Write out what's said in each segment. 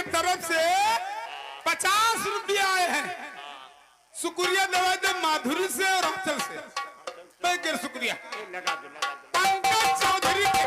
के तरफ से 50 रुपया आए हैं। शुक्रिया दवा दे माधुरी से और अफसर से। बेगर शुक्रिया। पंकज चौधरी के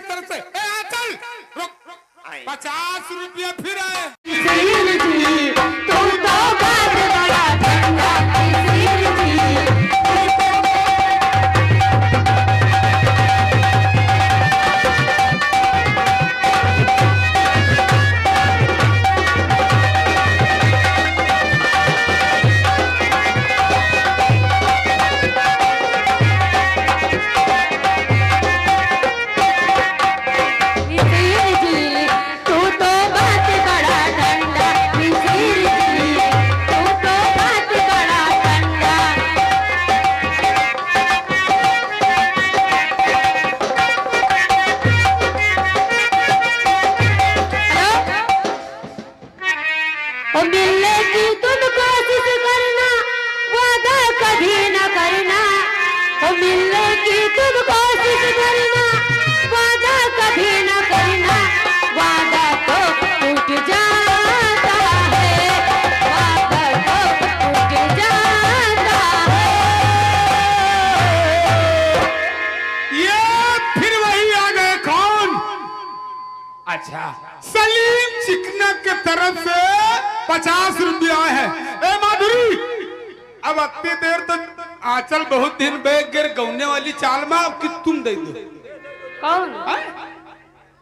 तरफ से 50 रुपया फिर आए। अच्छा, सलीम चिकना के तरफ से 50 रुपया है। ए माधुरी, अब इतनी देर तक आंचल बहुत दिन बैग गिर गौने वाली चाल में कि तुम दे दो। कौन?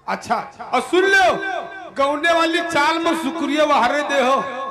अच्छा, और सुन लो, गौने वाली चाल में शुक्रिया वहारे दे हो।